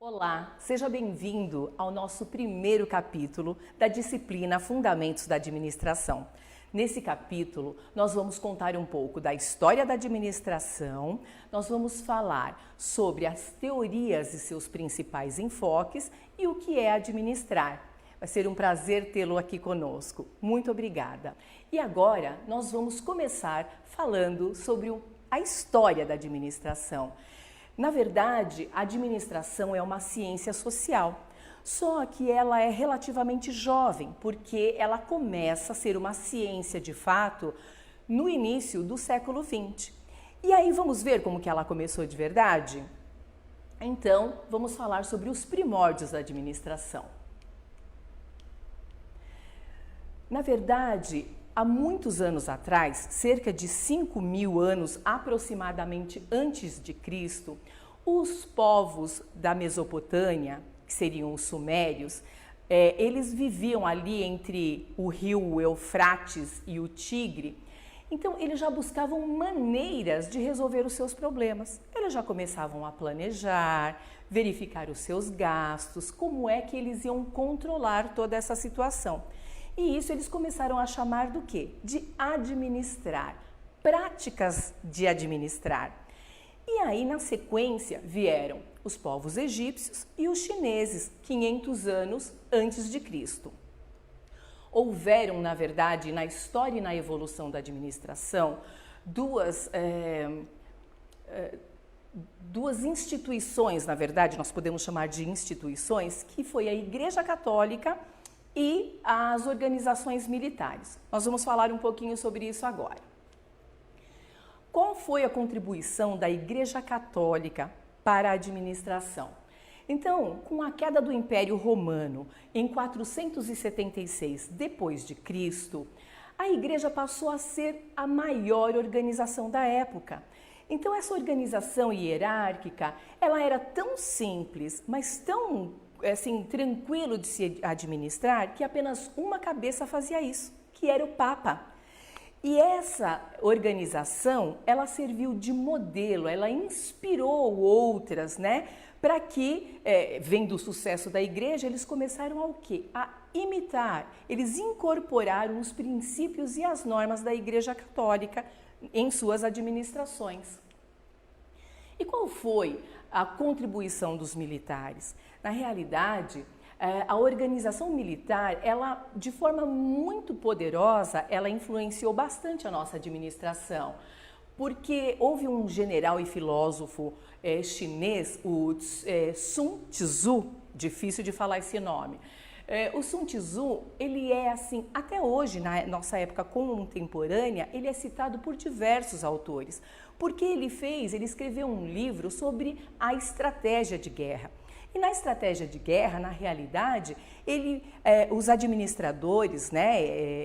Olá, seja bem-vindo ao nosso primeiro capítulo da disciplina Fundamentos da Administração. Nesse capítulo, nós vamos contar um pouco da história da administração, nós vamos falar sobre as teorias e seus principais enfoques e o que é administrar. Vai ser um prazer tê-lo aqui conosco. Muito obrigada. E agora, nós vamos começar falando sobre a história da administração. Na verdade, a administração é uma ciência social, só que ela é relativamente jovem, porque ela começa a ser uma ciência de fato no início do século XX. E aí vamos ver como que ela começou de verdade? Então, vamos falar sobre os primórdios da administração. Na verdade, há muitos anos atrás, cerca de 5.000 anos aproximadamente antes de Cristo, os povos da Mesopotâmia, que seriam os sumérios, eles viviam ali entre o rio Eufrates e o Tigre. Então, eles já buscavam maneiras de resolver os seus problemas. Eles já começavam a planejar, verificar os seus gastos, como é que eles iam controlar toda essa situação. E isso eles começaram a chamar do quê? De administrar, práticas de administrar. E aí, na sequência, vieram os povos egípcios e os chineses, 500 anos antes de Cristo. Houveram, na verdade, na história e na evolução da administração, duas instituições, na verdade, nós podemos chamar de instituições, que foi a Igreja Católica e as organizações militares. Nós vamos falar um pouquinho sobre isso agora. Qual foi a contribuição da Igreja Católica para a administração? Então, com a queda do Império Romano em 476 depois de Cristo, a Igreja passou a ser a maior organização da época. Então, essa organização hierárquica, ela era tão simples, mas tão tranquilo de se administrar, que apenas uma cabeça fazia isso, que era o Papa. E essa organização, ela serviu de modelo, ela inspirou outras, para que, vendo o sucesso da igreja, eles começaram a quê? A imitar, eles incorporaram os princípios e as normas da Igreja Católica em suas administrações. E qual foi a contribuição dos militares? Na realidade, a organização militar, ela, de forma muito poderosa, ela influenciou bastante a nossa administração, porque houve um general e filósofo chinês, o Sun Tzu, difícil de falar esse nome. O Sun Tzu, ele é assim, até hoje, na nossa época contemporânea, ele é citado por diversos autores, porque ele escreveu um livro sobre a estratégia de guerra. E na estratégia de guerra, na realidade, os administradores,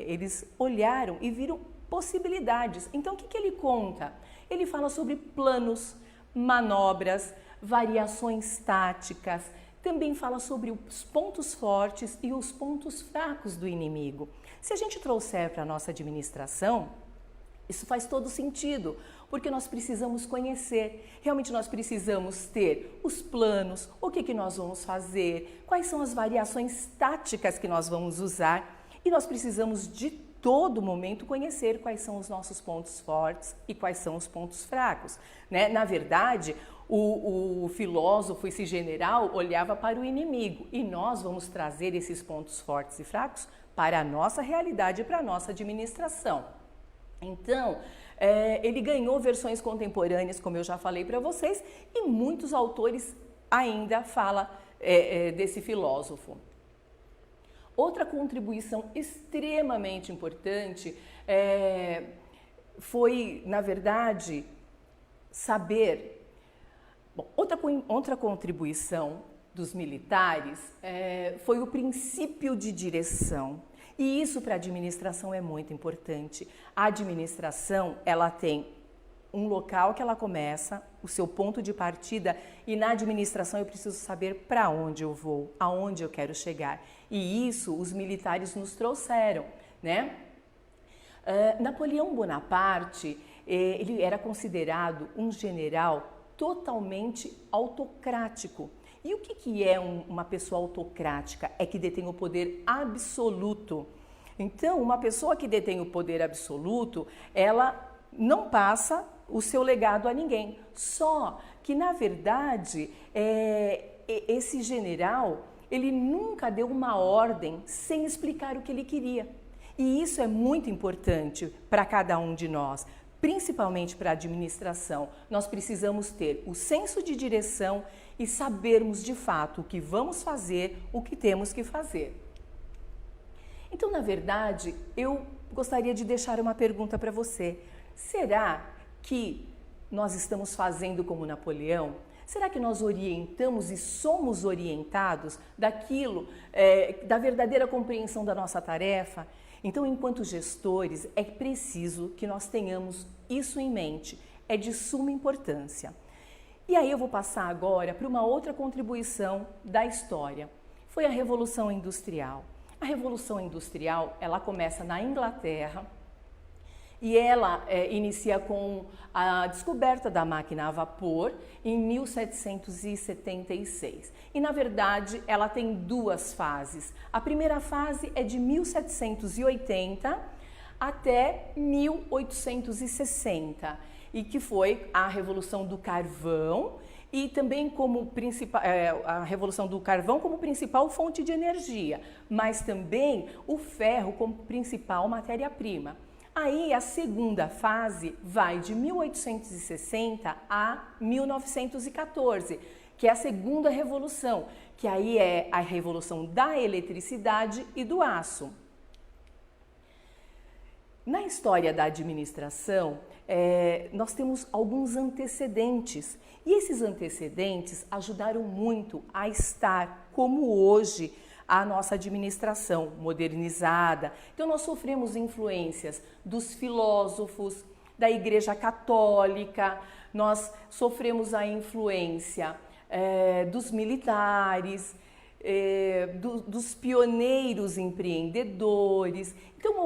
eles olharam e viram possibilidades. Então, o que ele conta? Ele fala sobre planos, manobras, variações táticas, também fala sobre os pontos fortes e os pontos fracos do inimigo. Se a gente trouxer para a nossa administração, isso faz todo sentido, porque nós precisamos conhecer, realmente nós precisamos ter os planos, o que nós vamos fazer, quais são as variações táticas que nós vamos usar, e nós precisamos de todo momento conhecer quais são os nossos pontos fortes e quais são os pontos fracos. Na verdade, o filósofo, esse general, olhava para o inimigo, e nós vamos trazer esses pontos fortes e fracos para a nossa realidade e para a nossa administração. Então, ele ganhou versões contemporâneas, como eu já falei para vocês, e muitos autores ainda falam desse filósofo. Outra contribuição extremamente importante foi, na verdade, saber... Bom, outra contribuição dos militares foi o princípio de direção. E isso para a administração é muito importante. A administração, ela tem um local que ela começa, o seu ponto de partida, e na administração eu preciso saber para onde eu vou, aonde eu quero chegar. E isso os militares nos trouxeram, Napoleão Bonaparte, ele era considerado um general totalmente autocrático. E o que é uma pessoa autocrática? É que detém o poder absoluto. Então, uma pessoa que detém o poder absoluto, ela não passa o seu legado a ninguém. Só que, na verdade, esse general, ele nunca deu uma ordem sem explicar o que ele queria. E isso é muito importante para cada um de nós, principalmente para a administração. Nós precisamos ter o senso de direção e sabermos de fato o que vamos fazer, o que temos que fazer. Então, na verdade, eu gostaria de deixar uma pergunta para você. Será que nós estamos fazendo como Napoleão? Será que nós orientamos e somos orientados daquilo, da verdadeira compreensão da nossa tarefa? Então, enquanto gestores, é preciso que nós tenhamos isso em mente. É de suma importância. E aí eu vou passar agora para uma outra contribuição da história. Foi a Revolução Industrial. A Revolução Industrial, ela começa na Inglaterra e ela inicia com a descoberta da máquina a vapor em 1776. E, na verdade, ela tem duas fases. A primeira fase é de 1780 até 1860, e que foi a Revolução do Carvão, e também como a Revolução do Carvão como principal fonte de energia, mas também o ferro como principal matéria-prima. Aí a segunda fase vai de 1860 a 1914, que é a segunda revolução, que aí é a revolução da eletricidade e do aço. Na história da administração, nós temos alguns antecedentes, e esses antecedentes ajudaram muito a estar como hoje a nossa administração modernizada. Então, nós sofremos influências dos filósofos, da Igreja Católica, nós sofremos a influência dos militares, dos pioneiros empreendedores. Então,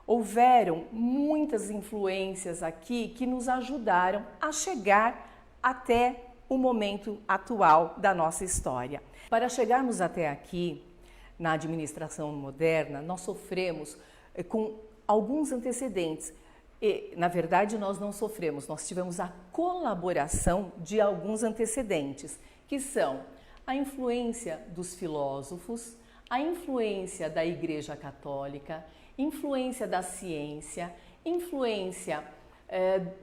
houveram muitas influências aqui que nos ajudaram a chegar até o momento atual da nossa história. Para chegarmos até aqui, na administração moderna, nós sofremos com alguns antecedentes. E, na verdade, nós não sofremos, nós tivemos a colaboração de alguns antecedentes, que são a influência dos filósofos, a influência da Igreja Católica, influência da ciência, influência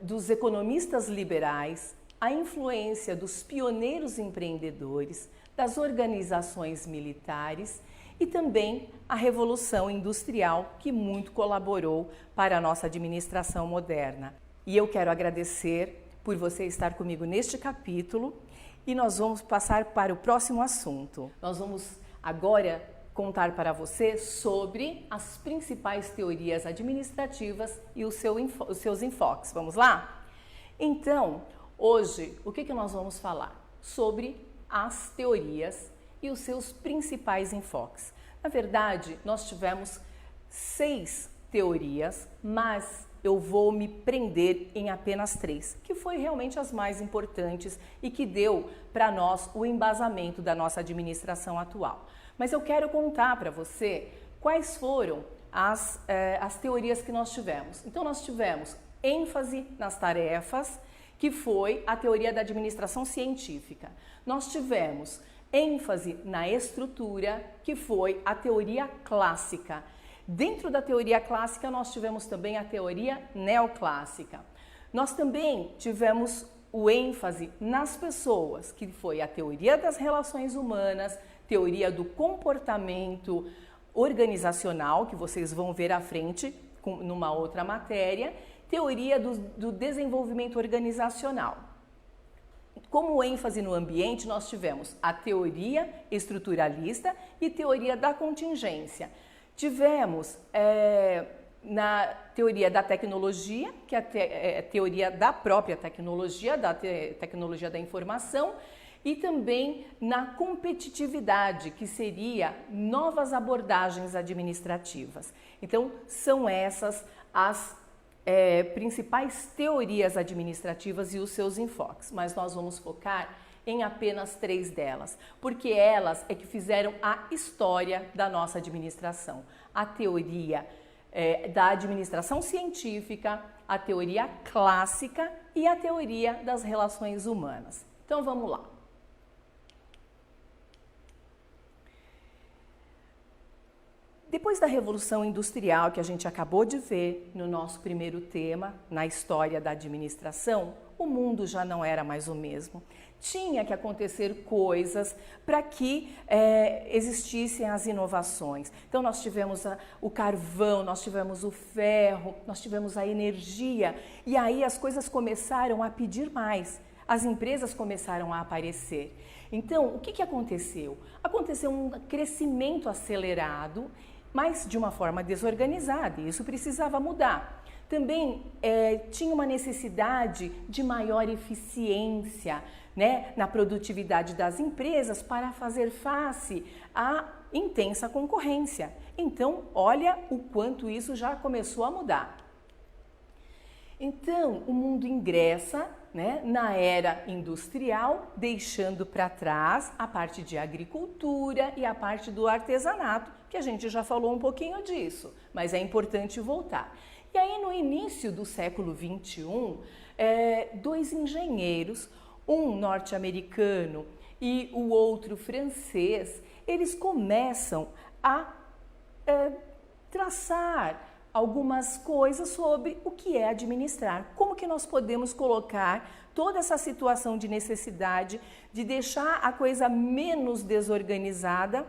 dos economistas liberais, a influência dos pioneiros empreendedores, das organizações militares e também a Revolução Industrial, que muito colaborou para a nossa administração moderna. E eu quero agradecer por você estar comigo neste capítulo e nós vamos passar para o próximo assunto. Nós vamos agora contar para você sobre as principais teorias administrativas e os seus enfoques. Vamos lá? Então, hoje, o que nós vamos falar? Sobre as teorias e os seus principais enfoques. Na verdade, nós tivemos 6 teorias, mas eu vou me prender em apenas 3, que foi realmente as mais importantes e que deu para nós o embasamento da nossa administração atual. Mas eu quero contar para você quais foram as teorias que nós tivemos. Então, nós tivemos ênfase nas tarefas, que foi a teoria da administração científica. Nós tivemos ênfase na estrutura, que foi a teoria clássica. Dentro da teoria clássica, nós tivemos também a teoria neoclássica. Nós também tivemos o ênfase nas pessoas, que foi a teoria das relações humanas, teoria do comportamento organizacional, que vocês vão ver à frente numa outra matéria, teoria do desenvolvimento organizacional. Como ênfase no ambiente, nós tivemos a teoria estruturalista e teoria da contingência. Tivemos na teoria da tecnologia, que é a teoria da própria tecnologia, da tecnologia da informação, e também na competitividade, que seria novas abordagens administrativas. Então, são essas as principais teorias administrativas e os seus enfoques, mas nós vamos focar em apenas 3 delas, porque elas é que fizeram a história da nossa administração. A teoria da administração científica, a teoria clássica e a teoria das relações humanas. Então vamos lá. Depois da Revolução Industrial, que a gente acabou de ver no nosso primeiro tema, na história da administração, o mundo já não era mais o mesmo. Tinha que acontecer coisas para que existissem as inovações. Então nós tivemos o carvão, nós tivemos o ferro, nós tivemos a energia e aí as coisas começaram a pedir mais. As empresas começaram a aparecer. Então, o que aconteceu? Aconteceu um crescimento acelerado, mas de uma forma desorganizada, e isso precisava mudar. Também tinha uma necessidade de maior eficiência, né, na produtividade das empresas para fazer face à intensa concorrência. Então, olha o quanto isso já começou a mudar. Então, o mundo ingressa, né, na era industrial, deixando para trás a parte de agricultura e a parte do artesanato, que a gente já falou um pouquinho disso, mas é importante voltar. E aí, no início do século XXI, 2 engenheiros, um norte-americano e o outro francês, eles começam a traçar algumas coisas sobre o que é administrar, como que nós podemos colocar toda essa situação de necessidade de deixar a coisa menos desorganizada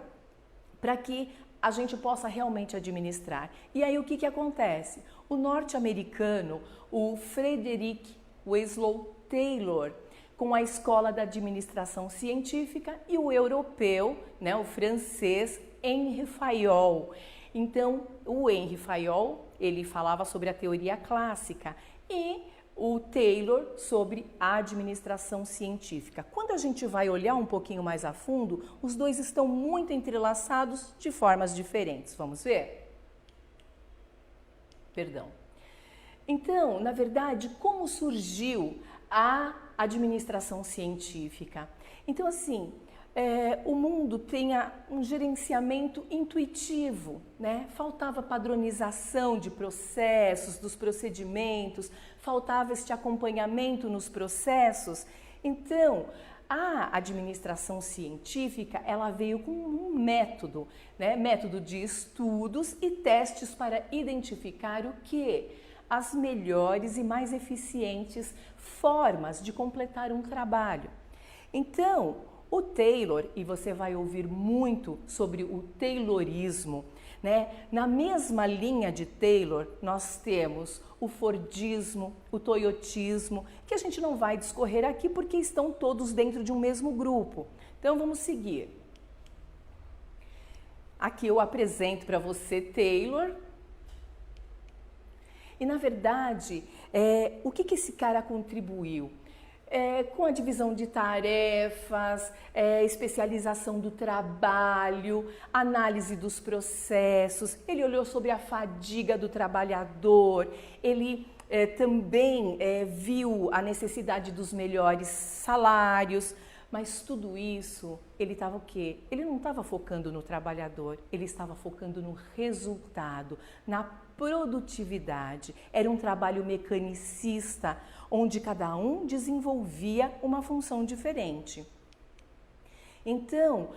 para que a gente possa realmente administrar. E aí o que acontece? O norte-americano, o Frederick Winslow Taylor, com a Escola da Administração Científica, e o europeu, né, o francês, Henri Fayol. Então, o Henri Fayol, ele falava sobre a teoria clássica e o Taylor sobre a administração científica. Quando a gente vai olhar um pouquinho mais a fundo, os dois estão muito entrelaçados de formas diferentes. Vamos ver? Perdão. Então, na verdade, como surgiu a administração científica? Então, assim, o mundo tenha um gerenciamento intuitivo, né? Faltava padronização de processos, dos procedimentos, faltava este acompanhamento nos processos. Então, a administração científica, ela veio com um método, né? Método de estudos e testes para identificar o quê? As melhores e mais eficientes formas de completar um trabalho. Então, o Taylor, e você vai ouvir muito sobre o Taylorismo, né? Na mesma linha de Taylor, nós temos o Fordismo, o Toyotismo, que a gente não vai discorrer aqui porque estão todos dentro de um mesmo grupo. Então, vamos seguir. Aqui eu apresento para você Taylor. E, na verdade, o que esse cara contribuiu? Com a divisão de tarefas, especialização do trabalho, análise dos processos, ele olhou sobre a fadiga do trabalhador, ele também viu a necessidade dos melhores salários, mas tudo isso, ele estava o quê? Ele não estava focando no trabalhador, ele estava focando no resultado, na produtividade. Era um trabalho mecanicista, onde cada um desenvolvia uma função diferente. Então,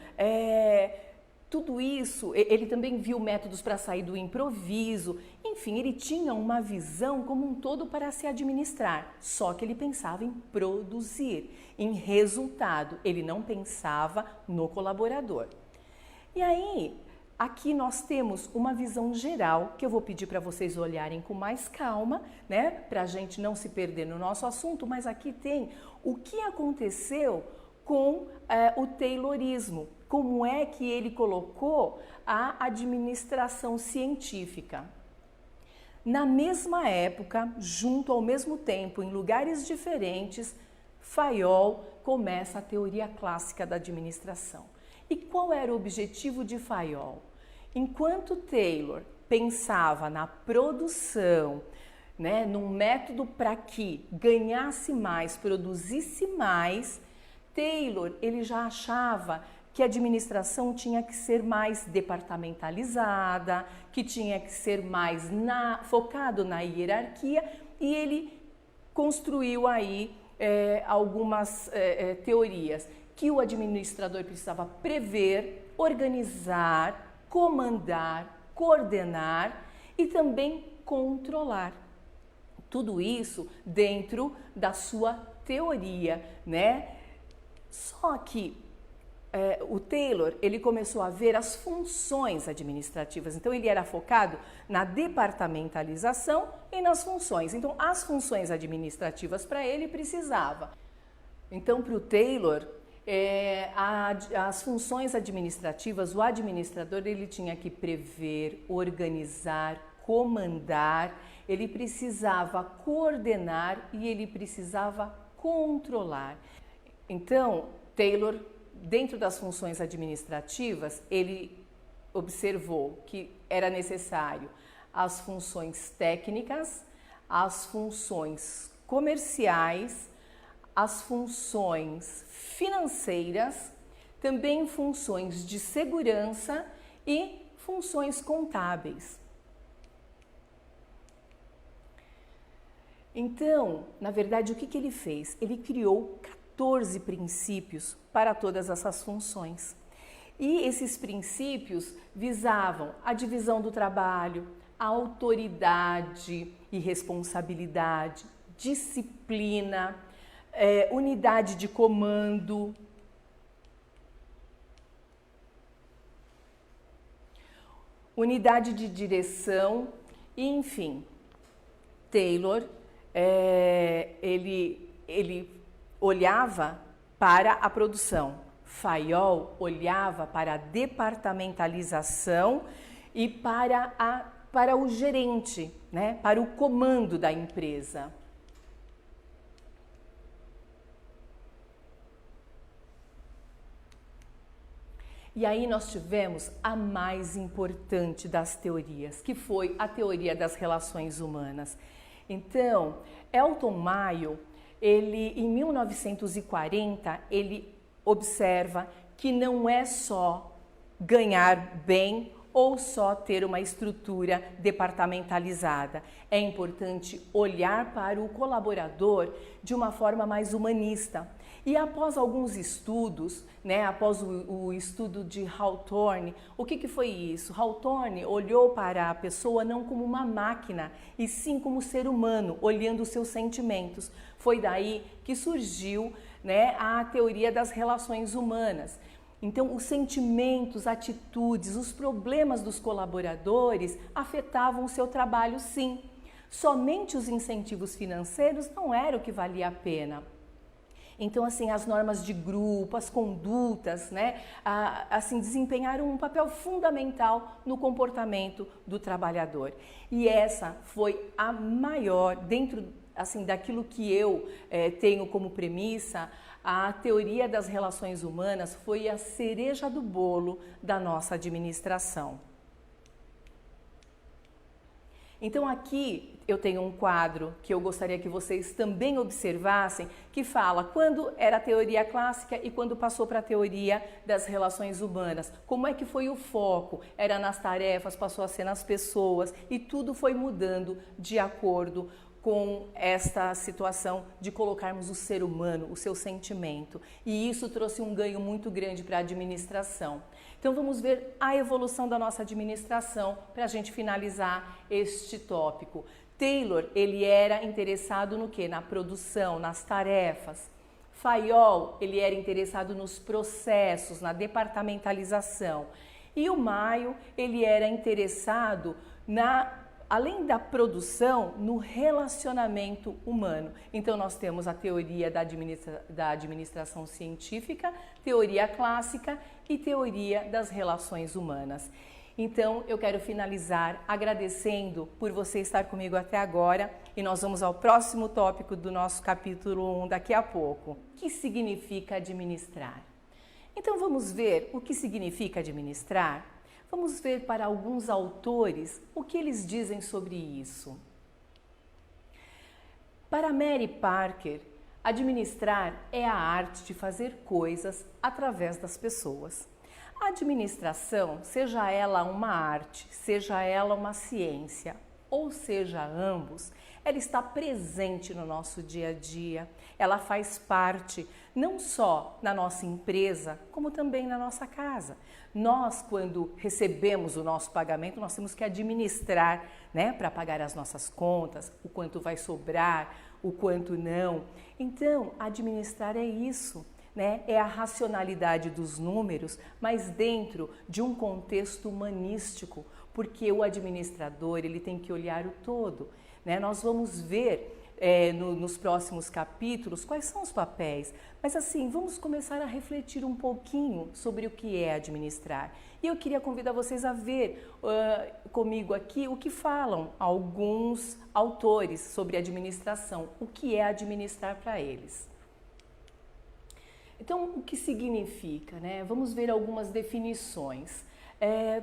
tudo isso, ele também viu métodos para sair do improviso, enfim, ele tinha uma visão como um todo para se administrar, só que ele pensava em produzir, em resultado, ele não pensava no colaborador. E aí, aqui nós temos uma visão geral que eu vou pedir para vocês olharem com mais calma, né? Para a gente não se perder no nosso assunto, mas aqui tem o que aconteceu com o Taylorismo, como é que ele colocou a administração científica. Na mesma época, junto ao mesmo tempo, em lugares diferentes, Fayol começa a teoria clássica da administração. E qual era o objetivo de Fayol? Enquanto Taylor pensava na produção, né, num método para que ganhasse mais, produzisse mais, Taylor, ele já achava que a administração tinha que ser mais departamentalizada, que tinha que ser mais focado na hierarquia, e ele construiu aí algumas teorias que o administrador precisava prever, organizar, comandar, coordenar e também controlar. Tudo isso dentro da sua teoria, né? Só que o Taylor, ele começou a ver as funções administrativas. Então, ele era focado na departamentalização e nas funções. Então, as funções administrativas para ele precisava. Então, para o Taylor, as funções administrativas, o administrador, ele tinha que prever, organizar, comandar, ele precisava coordenar e ele precisava controlar. Então, Taylor, dentro das funções administrativas, ele observou que era necessário as funções técnicas, as funções comerciais, as funções financeiras, também funções de segurança e funções contábeis. Então, na verdade, o que ele fez? Ele criou 14 princípios para todas essas funções. E esses princípios visavam a divisão do trabalho, a autoridade e responsabilidade, disciplina, unidade de comando, unidade de direção e, enfim, Taylor, ele olhava para a produção, Fayol olhava para a departamentalização e para o gerente, né, para o comando da empresa. E aí nós tivemos a mais importante das teorias, que foi a teoria das relações humanas. Então, Elton Mayo, ele em 1940, ele observa que não é só ganhar bem ou só ter uma estrutura departamentalizada. É importante olhar para o colaborador de uma forma mais humanista. E após alguns estudos, né, após o estudo de Hawthorne, o que foi isso? Hawthorne olhou para a pessoa não como uma máquina, e sim como ser humano, olhando os seus sentimentos. Foi daí que surgiu, né, a teoria das relações humanas. Então, os sentimentos, atitudes, os problemas dos colaboradores afetavam o seu trabalho, sim. Somente os incentivos financeiros não era o que valia a pena. Então, assim, as normas de grupo, as condutas, né, assim, desempenharam um papel fundamental no comportamento do trabalhador. E essa foi a maior, dentro, assim, daquilo que eu tenho como premissa, a teoria das relações humanas foi a cereja do bolo da nossa administração. Então aqui eu tenho um quadro que eu gostaria que vocês também observassem, que fala quando era a teoria clássica e quando passou para a teoria das relações humanas. Como é que foi o foco? Era nas tarefas, passou a ser nas pessoas e tudo foi mudando de acordo com esta situação de colocarmos o ser humano, o seu sentimento. E isso trouxe um ganho muito grande para a administração. Então vamos ver a evolução da nossa administração para a gente finalizar este tópico. Taylor, ele era interessado no quê? Na produção, nas tarefas. Fayol, ele era interessado nos processos, na departamentalização. E o Mayo, ele era interessado além da produção, no relacionamento humano. Então, nós temos a teoria da administração científica, teoria clássica e teoria das relações humanas. Então, eu quero finalizar agradecendo por você estar comigo até agora e nós vamos ao próximo tópico do nosso capítulo 1 daqui a pouco. O que significa administrar? Então, vamos ver o que significa administrar? Vamos ver para alguns autores o que eles dizem sobre isso. Para Mary Parker, Administrar é a arte de fazer coisas através das pessoas. A administração, seja ela uma arte, seja ela uma ciência, ou seja ambos, ela está presente no nosso dia a dia. Ela faz parte não só na nossa empresa, como também na nossa casa. Nós, quando recebemos o nosso pagamento, nós temos que administrar, né, para pagar as nossas contas, o quanto vai sobrar, o quanto não. Então, administrar é isso, né? É a racionalidade dos números, mas dentro de um contexto humanístico, porque o administrador ele tem que olhar o todo, né? Nós vamos ver nos próximos capítulos quais são os papéis, mas assim, vamos começar a refletir um pouquinho sobre o que é administrar. E eu queria convidar vocês a ver comigo aqui o que falam alguns autores sobre administração, o que é administrar para eles. Então, o que significa, né? Vamos ver algumas definições.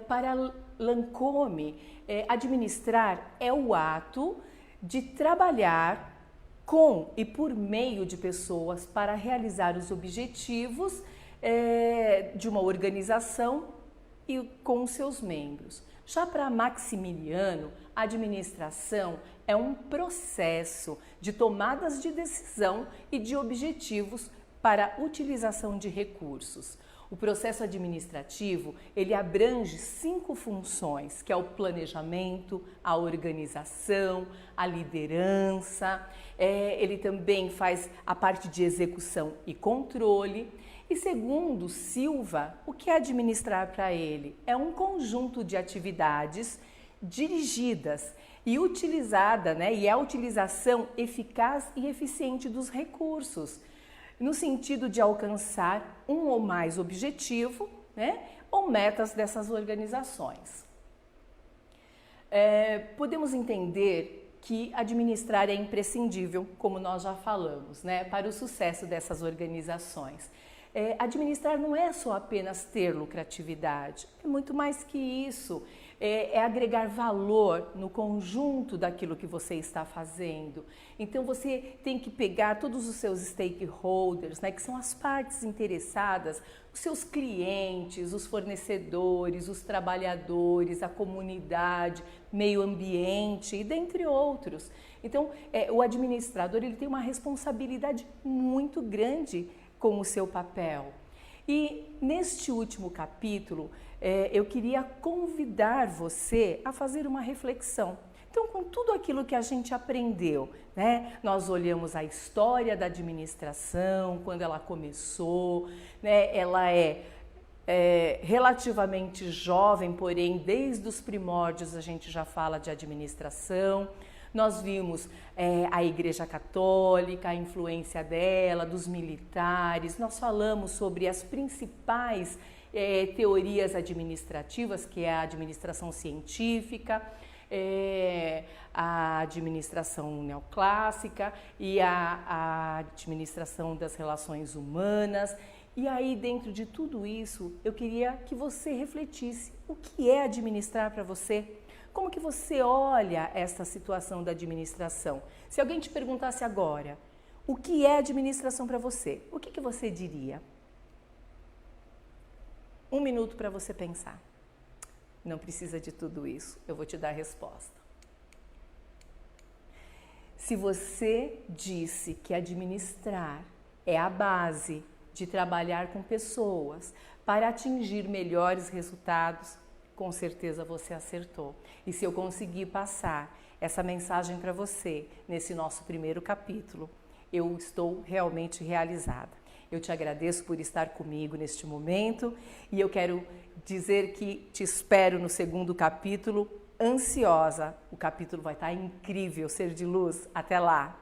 Para Lancôme, administrar é o ato de trabalhar com e por meio de pessoas para realizar os objetivos de uma organização e com seus membros. Já para Maximiliano, a administração é um processo de tomadas de decisão e de objetivos para a utilização de recursos. O processo administrativo, ele abrange 5 funções, que é o planejamento, a organização, a liderança, ele também faz a parte de execução e controle. E segundo Silva, o que é administrar para ele? É um conjunto de atividades dirigidas e utilizada, né? E é a utilização eficaz e eficiente dos recursos, no sentido de alcançar um ou mais objetivo, né, ou metas dessas organizações. Podemos entender que administrar é imprescindível, como nós já falamos, né, para o sucesso dessas organizações. Administrar não é só apenas ter lucratividade, é muito mais que isso. É agregar valor no conjunto daquilo que você está fazendo. Então você tem que pegar todos os seus stakeholders, né, que são as partes interessadas, os seus clientes, os fornecedores, os trabalhadores, a comunidade, meio ambiente e dentre outros. Então o administrador ele tem uma responsabilidade muito grande com o seu papel. E neste último capítulo, eu queria convidar você a fazer uma reflexão. Então, com tudo aquilo que a gente aprendeu, né? Nós olhamos a história da administração, quando ela começou, né? Ela é relativamente jovem, porém, desde os primórdios a gente já fala de administração. Nós vimos a Igreja Católica, a influência dela, dos militares. Nós falamos sobre as principais teorias administrativas, que é a administração científica, a administração neoclássica e a administração das relações humanas. E aí, dentro de tudo isso, eu queria que você refletisse o que é administrar para você. Como que você olha essa situação da administração? Se alguém te perguntasse agora, o que é administração para você? O que você diria? 1 minuto para você pensar. Não precisa de tudo isso, eu vou te dar a resposta. Se você disse que administrar é a base de trabalhar com pessoas para atingir melhores resultados, com certeza você acertou. E se eu conseguir passar essa mensagem para você nesse nosso primeiro capítulo, eu estou realmente realizada. Eu te agradeço por estar comigo neste momento e eu quero dizer que te espero no segundo capítulo, ansiosa. O capítulo vai estar incrível, Ser de Luz. Até lá!